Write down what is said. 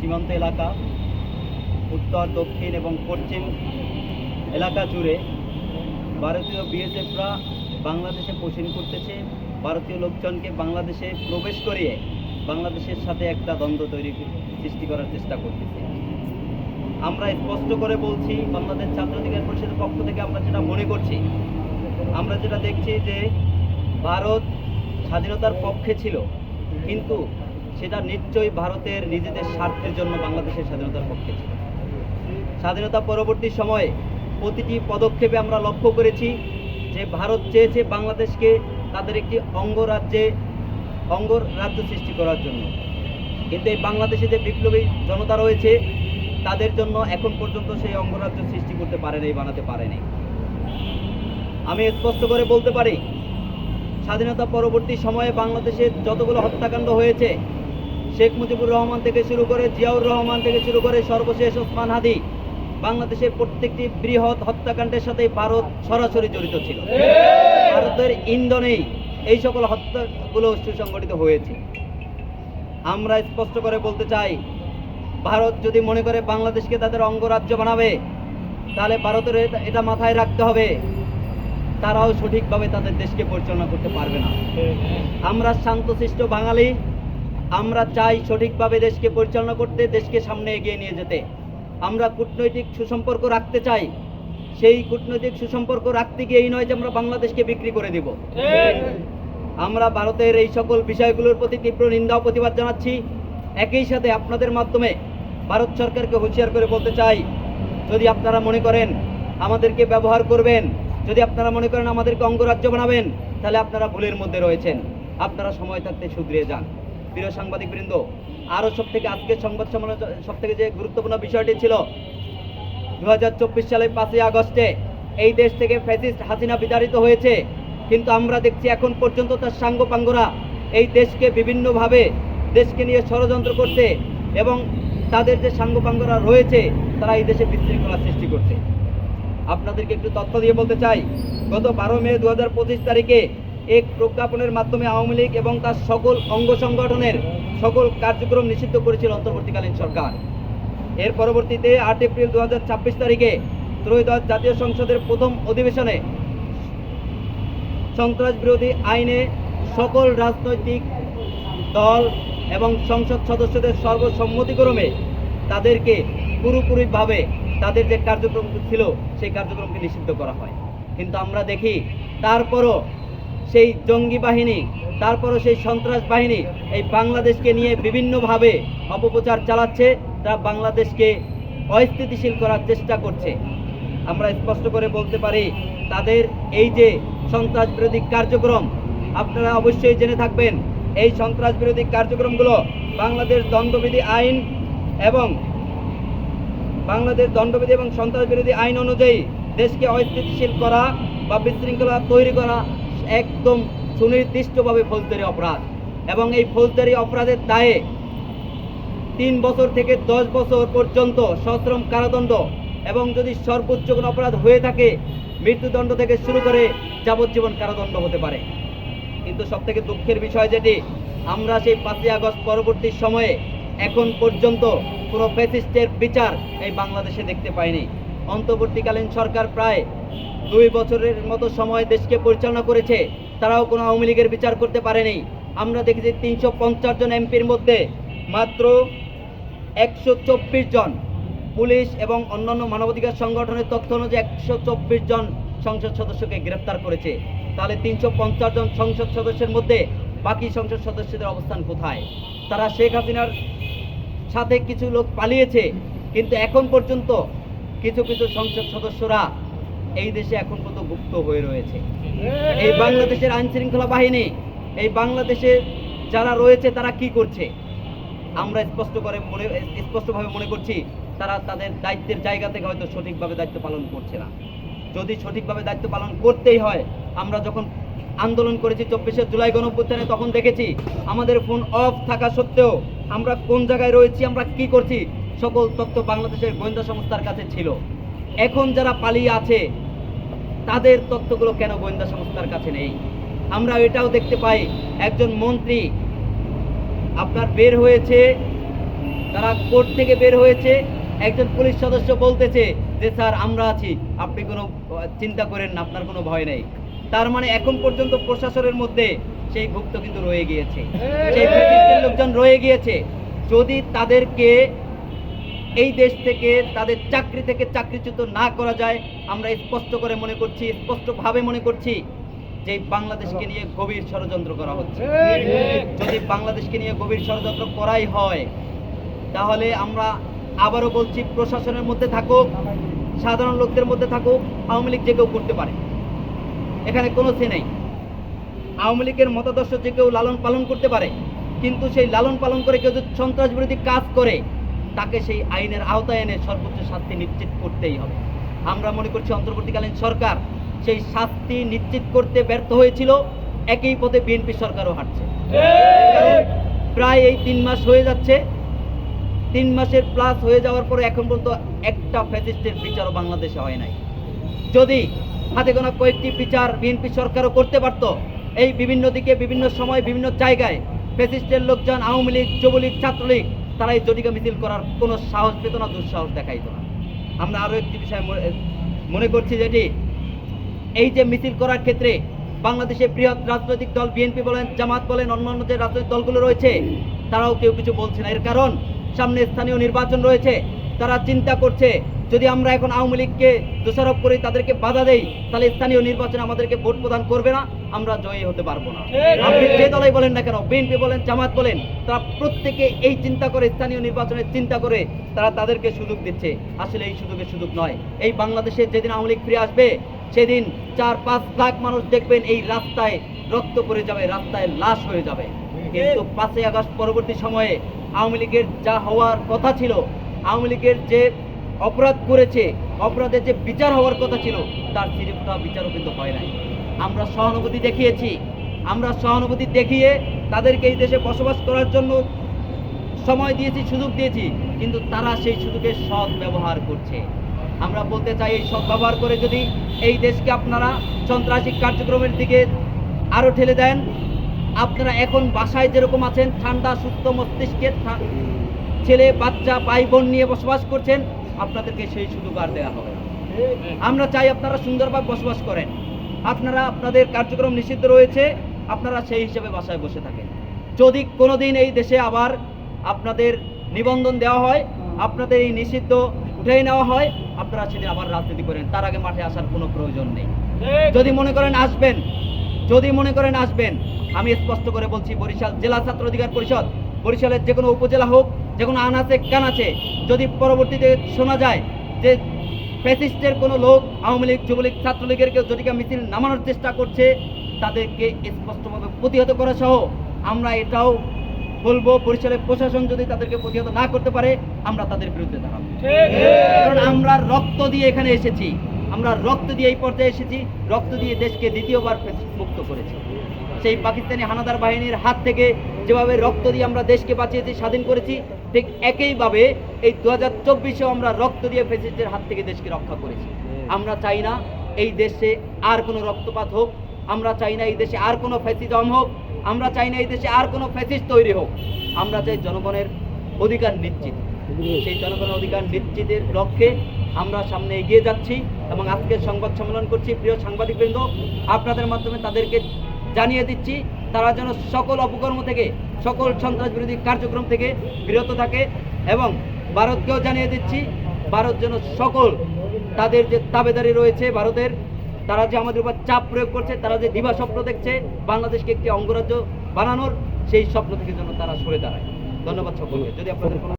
সীমান্ত এলাকা, উত্তর, দক্ষিণ এবং পশ্চিম এলাকা জুড়ে ভারতীয় বিএসএফরা বাংলাদেশে পোষণ করতেছে, ভারতীয় লোকজনকে বাংলাদেশে প্রবেশ করিয়ে বাংলাদেশের সাথে একটা দ্বন্দ্ব সৃষ্টি করার চেষ্টা করতেছে। আমরা স্পষ্ট করে বলছি, বাংলাদেশ ছাত্র অধিকার পরিষদের পক্ষ থেকে আমরা যেটা মনে করছি, আমরা যেটা দেখছি যে ভারত স্বাধীনতার পক্ষে ছিল, কিন্তু সেটা নিশ্চয়ই ভারতের নিজেদের স্বার্থের জন্য বাংলাদেশের স্বাধীনতার পক্ষে ছিল। স্বাধীনতা পরবর্তী সময়ে প্রতিটি পদক্ষেপে আমরা লক্ষ্য করেছি যে ভারত চেয়েছে বাংলাদেশকে তাদের একটি অঙ্গরাজ্য সৃষ্টি করার জন্য, কিন্তু এই বাংলাদেশে যে বিপ্লবী জনতা রয়েছে তাদের জন্য এখন পর্যন্ত সেই অঙ্গরাজ্য সৃষ্টি করতে পারেনি, বানাতে পারেনি। আমি স্পষ্ট করে বলতে পারি, স্বাধীনতা পরবর্তী সময়ে বাংলাদেশে যতগুলো হত্যাকাণ্ড হয়েছে, শেখ মুজিবুর রহমান থেকে শুরু করে জিয়াউর রহমান থেকে শুরু করে সর্বশেষ ওসমান হাদি, বাংলাদেশের প্রত্যেকটি বৃহৎ হত্যাকাণ্ডের সাথে ভারত সরাসরি জড়িত ছিল। ভারতের ইন্ধনেই এই সকল হত্যাগুলো সুসংগঠিত হয়েছে। আমরা স্পষ্ট করে বলতে চাই, ভারত যদি মনে করে বাংলাদেশকে তাদের অঙ্গরাজ্য বানাবে, তাহলে ভারতের এটা মাথায় রাখতে হবে তারাও সঠিকভাবে তাদের দেশকে পরিচালনা করতে পারবে না। আমরা শান্তশিষ্ট বাঙালি, আমরা চাই সঠিকভাবে দেশকে পরিচালনা করতে, দেশকে সামনে এগিয়ে নিয়ে যেতে। আমরা কূটনৈতিক সুসম্পর্ক রাখতে চাই, সেই কূটনৈতিক সুসম্পর্ক রাখতে গিয়ে এই নয় যে আমরা বাংলাদেশকে বিক্রি করে দিব। আমরা ভারতের এই সকল বিষয়গুলোর প্রতি তীব্র নিন্দা ও প্রতিবাদ জানাচ্ছি। একই সাথে আপনাদের মাধ্যমে ভারত সরকারকে হুঁশিয়ার করে বলতে চাই, যদি আপনারা মনে করেন আমাদেরকে ব্যবহার করবেন, যদি আপনারা মনে করেন আমাদেরকে অঙ্গরাজ্য বানাবেন, তাহলে আপনারা ভুলের মধ্যে রয়েছেন। আপনারা সময় থাকতে শুধরিয়ে যান। প্রিয় সাংবাদিকবৃন্দ, আরও আজকের সংবাদ সম্মেলন সবথেকে যে গুরুত্বপূর্ণ বিষয়টি ছিল, 2024 সালের 5ই আগস্টে এই দেশ থেকে ফ্যাসিস্ট হাসিনা বিতাড়িত হয়েছে, কিন্তু আমরা দেখছি এখন পর্যন্ত তার সাঙ্গপাঙ্গরা এই দেশকে বিভিন্নভাবে দেশকে নিয়ে ষড়যন্ত্র করছে, এবং তাদের যে সাঙ্গপাঙ্গরা রয়েছে তারা এই দেশে বিশৃঙ্খলা সৃষ্টি করছে। আপনাদেরকে একটু তথ্য দিয়ে বলতে চাই, গত 12 মে 2025 তারিখে এক প্রজ্ঞাপনের মাধ্যমে আওয়ামী লীগ এবং তার সকল অঙ্গ সংগঠনের সকল কার্যক্রম নিষিদ্ধ করেছিল অন্তর্বর্তীকালীন সরকার। এর পরবর্তীতে 8 এপ্রিল 2026 তারিখে ত্রয়োদশ জাতীয় সংসদের প্রথম অধিবেশনে সন্ত্রাস বিরোধী আইনে সকল রাজনৈতিক দল এবং সংসদ সদস্যদের সর্বসম্মতিক্রমে তাদেরকে পুরোপুরিভাবে তাদের যে কার্যক্রম ছিল সেই কার্যক্রমকে নিষিদ্ধ করা হয়। কিন্তু আমরা দেখি তারপরও সেই জঙ্গি বাহিনী, তারপরও সেই সন্ত্রাস বাহিনী এই বাংলাদেশকে নিয়ে বিভিন্নভাবে অপপ্রচার চালাচ্ছে, তারা বাংলাদেশকে অস্থিতিশীল করার চেষ্টা করছে। আমরা স্পষ্ট করে বলতে পারি, তাদের এই যে সন্ত্রাস বিরোধী কার্যক্রম, আপনারা অবশ্যই জেনে থাকবেন, এই সন্ত্রাস বিরোধী কার্যক্রমগুলো বাংলাদেশ দণ্ডবিধি আইন এবং সন্ত্রাস বিরোধী আইন অনুযায়ী দেশকে অস্থিতিশীল করা বা বিশৃঙ্খলা তৈরি করা একদম সুনির্দিষ্টভাবে ফৌজদারি অপরাধ, এবং এই ফৌজদারি অপরাধের দায়ে 3 বছর থেকে 10 বছর পর্যন্ত সশ্রম কারাদণ্ড, এবং যদি সর্বোচ্চ কোনো অপরাধ হয়ে থাকে মৃত্যুদণ্ড থেকে শুরু করে যাবজ্জীবন কারাদণ্ড হতে পারে। কিন্তু সবথেকে দুঃখের বিষয় যেটি, আমরা সেই 5ই আগস্ট পরবর্তী সময়ে এখন পর্যন্ত কোনো ফ্যাসিস্টের বিচার এই বাংলাদেশে দেখতে পাইনি। অন্তর্বর্তীকালীন সরকার প্রায় 2 বছরের মতো সময় দেশকে পরিচালনা করেছে, তারাও কোনো আওয়ামী লীগের বিচার করতে পারেনি। আমরা দেখেছি 350 জন এমপির মধ্যে মাত্র 124 জন পুলিশ এবং অন্যান্য মানবাধিকার সংগঠনের তথ্য অনুযায়ী 124 জন সংসদ সদস্যকে গ্রেফতার করেছে। তাহলে 350 জন সংসদ সদস্যের মধ্যে বাকি সংসদ সদস্যদের অবস্থান কোথায়? তারা শেখ হাসিনার সাথে কিছু লোক পালিয়েছে, কিন্তু এখন পর্যন্ত কিছু কিছু সংসদ সদস্যরা এই দেশে এখন পর্যন্ত গুপ্ত হয়ে রয়েছে। এই বাংলাদেশের আইন শৃঙ্খলা বাহিনী, এই বাংলাদেশে যারা রয়েছে তারা কি করছে? আমরা স্পষ্টভাবে মনে করছি তারা তাদের দায়িত্বের জায়গা থেকে হয়তো সঠিকভাবে দায়িত্ব পালন করছে না। যদি সঠিকভাবে দায়িত্ব পালন করতেই হয়, আমরা যখন আন্দোলন করেছি 24শে জুলাই গণঅভ্যুত্থানে, তখন দেখেছি আমাদের ফোন অফ থাকা সত্ত্বেও আমরা কোন জায়গায় রয়েছি, আমরা কি করছি, সকল তথ্য বাংলাদেশের গোয়েন্দা সংস্থার কাছে ছিল। এখন যারা পালিয়ে আছে তাদের তথ্যগুলো কেন গোয়েন্দা সংস্থার কাছে নেই? আমরা এটাও দেখতে পাই, একজন মন্ত্রী আপনার বের হয়েছে তারা কোর্ট থেকে বের হয়েছে, একজন পুলিশ সদস্য বলতেছে যে স্যার আমরা আছি, আপনি কোনো চিন্তা করেন না, আপনার কোনো ভয় নেই। তার মানে এখন পর্যন্ত প্রশাসনের মধ্যে সেই গুপ্ত কিন্তু রয়ে গিয়েছে, সেই ফ্যাসিস্টের লোকজন রয়ে গিয়েছে। যদি তাদেরকে এই দেশ থেকে, তাদের চাকরি থেকে চাকরিচ্যুত না করা যায়, আমরা স্পষ্ট করে মনে করছি, স্পষ্টভাবে মনে করছি যে বাংলাদেশকে নিয়ে গভীর ষড়যন্ত্র করা হচ্ছে। যদি বাংলাদেশকে নিয়ে গভীর ষড়যন্ত্র করাই হয়, তাহলে আমরা আবারও বলছি, প্রশাসনের মধ্যে থাকুক, সাধারণ লোকদের মধ্যে থাকুক, আওয়ামী লীগ যে কেউ করতে পারে, এখানে কোনো সে নেই। আওয়ামী লীগের মতাদর্শ যে কেউ লালন পালন করতে পারে, কিন্তু সেই লালন পালন করে কেউ যদি সন্ত্রাস বিরোধী কাজ করে, তাকে সেই আইনের আওতায় এনে সর্বোচ্চ শাস্তি নিশ্চিত করতেই হবে। আমরা মনে করছি অন্তর্বর্তীকালীন সরকার সেই শাস্তি নিশ্চিত করতে ব্যর্থ হয়েছিল, একই পথে বিএনপি সরকারও হাঁটছে। প্রায় এই 3 মাস হয়ে যাচ্ছে, 3 মাসের প্লাস হয়ে যাওয়ার পরে এখন পর্যন্ত একটা ফ্যাসিস্টের বিচারও বাংলাদেশে হয় নাই। যদি হাতে গোনা কয়েকটি বিচার বিএনপি সরকারও করতে পারত, এই বিভিন্ন দিকে, বিভিন্ন সময়, বিভিন্ন জায়গায় ফ্যাসিস্টের লোকজন, আওয়ামী লীগ, যুবলীগ, ছাত্রলীগ, তারা এই জটিকা মিছিল করার কোনো সাহস পেত না, দুঃসাহস দেখাইত না। আমরা আরও একটি বিষয় মনে করছি, যেটি এই যে মিছিল করার ক্ষেত্রে বাংলাদেশের বৃহৎ রাজনৈতিক দল বিএনপি বলেন, জামাত বলেন, অন্যান্য যে রাজনৈতিক দলগুলো রয়েছে, তারাও কেউ কিছু বলছে না। এর কারণ সামনে স্থানীয় নির্বাচন রয়েছে। তারা চিন্তা করছে, যদি আমরা এখন আওয়ামী লীগকে দোষারোপ করি, তাদেরকে বাধা দেই, তাহলে স্থানীয় নির্বাচনে আমাদেরকে ভোট প্রদান করবে না, আমরা জয়ী হতে পারবো না। আপনি যে দলাই বলেন না কেন, বিএনপি বলেন, জামাত বলেন, তারা প্রত্যেকে এই চিন্তা করে, স্থানীয় নির্বাচনের চিন্তা করে তারা তাদেরকে সুযোগ দিচ্ছে। আসলে এই সুযোগের সুযোগ নয়। এই বাংলাদেশে যেদিন আওয়ামী লীগ ফিরে আসবে, সেদিন 4-5 লাখ মানুষ দেখবেন এই রাস্তায় রক্ত পড়ে যাবে, রাস্তায় লাশ হয়ে যাবে। কিন্তু 5ই আগস্ট পরবর্তী সময়ে আওয়ামী লীগের যা হওয়ার কথা ছিল, আওয়ামী লীগের যে অপরাধ করেছে, অপরাধের যে বিচার হওয়ার কথা ছিল, তার চিরটা বিচারও কিন্তু হয় নাই। আমরা সহানুভূতি দেখিয়েছি, আমরা সহানুভূতি দেখিয়ে তাদেরকে এই দেশে বসবাস করার জন্য সময় দিয়েছি, সুযোগ দিয়েছি, কিন্তু তারা সেই সুযোগের সৎ ব্যবহার করছে। আমরা বলতে চাই, এই সৎ ব্যবহার করে যদি এই দেশকে আপনারা সন্ত্রাসী কার্যক্রমের দিকে আরও ঠেলে দেন, আপনারা এখন বাসায় যেরকম আছেন, ঠান্ডা সুস্থ মস্তিষ্কে ছেলে বাচ্চা ভাই বোন নিয়ে বসবাস করছেন, আপনাদেরকে সেই সুযোগ আর দেওয়া হবে না। আমরা চাই আপনারা সুন্দরভাবে বসবাস করেন। আপনারা, আপনাদের কার্যক্রম নিষিদ্ধ রয়েছে, আপনারা সেই হিসেবে বাসায় বসে থাকেন। যদি কোনোদিন এই দেশে আবার আপনাদের নিবন্ধন দেওয়া হয়, আপনাদের এই নিষিদ্ধ উঠেই নেওয়া হয়, আপনারা সেদিন আবার রাজনীতি করেন। তার আগে মাঠে আসার কোনো প্রয়োজন নেই। যদি মনে করেন আসবেন, যদি মনে করেন আসবেন, আমি স্পষ্ট করে বলছি, বরিশাল জেলা ছাত্র অধিকার পরিষদ, বরিশালের যে কোনো উপজেলা হোক, যে কোনো আনাচে কানাচে, যদি পরবর্তীতে শোনা যায় যে ফ্যাসিস্টের কোনো লোক আওয়ামী লীগ, যুবলীগ, ছাত্রলীগের কেউ জটিকা মিছিল নামানোর চেষ্টা করছে, তাদেরকে স্পষ্টভাবে প্রতিহত করা সহ আমরা এটাও বলবো, বরিশালের প্রশাসন যদি তাদেরকে প্রতিহত না করতে পারে, আমরা তাদের বিরুদ্ধে দাঁড়াবো। কারণ আমরা রক্ত দিয়ে এখানে এসেছি, আমরা রক্ত দিয়ে এই পর্যায়ে এসেছি, রক্ত দিয়ে দেশকে দ্বিতীয়বার মুক্ত করেছি। সেই পাকিস্তানি হানাদার বাহিনীর হাত থেকে যেভাবে রক্ত দিয়ে আমরা দেশকে বাঁচিয়েছি, স্বাধীন করেছি, ঠিক একইভাবে এই 2024-এও আমরা রক্ত দিয়ে ফ্যাসিস্টের হাত থেকে দেশকে রক্ষা করেছি। আমরা চাই না এই দেশে আর কোনো রক্তপাত হোক, আমরা চাই না এই দেশে আর কোনো ফ্যাসিজম হোক, আমরা চাই না এই দেশে আর কোনো ফ্যাসিস্ট তৈরি হোক। আমরা চাই জনগণের অধিকার নিশ্চিত। সেই জনগণের অধিকার নিশ্চিতের লক্ষ্যে আমরা সামনে এগিয়ে যাচ্ছি এবং আজকের সংবাদ সম্মেলন করছি। প্রিয় সাংবাদিকবৃন্দ, আপনাদের মাধ্যমে তাদেরকে জানিয়ে দিচ্ছি, তারা যেন সকল অপকর্ম থেকে, সকল সন্ত্রাস বিরোধী কার্যক্রম থেকে বিরত থাকে। এবং ভারতকেও জানিয়ে দিচ্ছি, ভারত যেন সকল তাদের যে দাবেদারি রয়েছে ভারতের, তারা যে আমাদের উপর চাপ প্রয়োগ করছে, তারা যে দিবা স্বপ্ন দেখছে বাংলাদেশকে একটি অঙ্গরাজ্য বানানোর, সেই স্বপ্ন থেকে যেন তারা সরে দাঁড়ায়। ধন্যবাদ সকলকে। যদি আপনাদের কোনো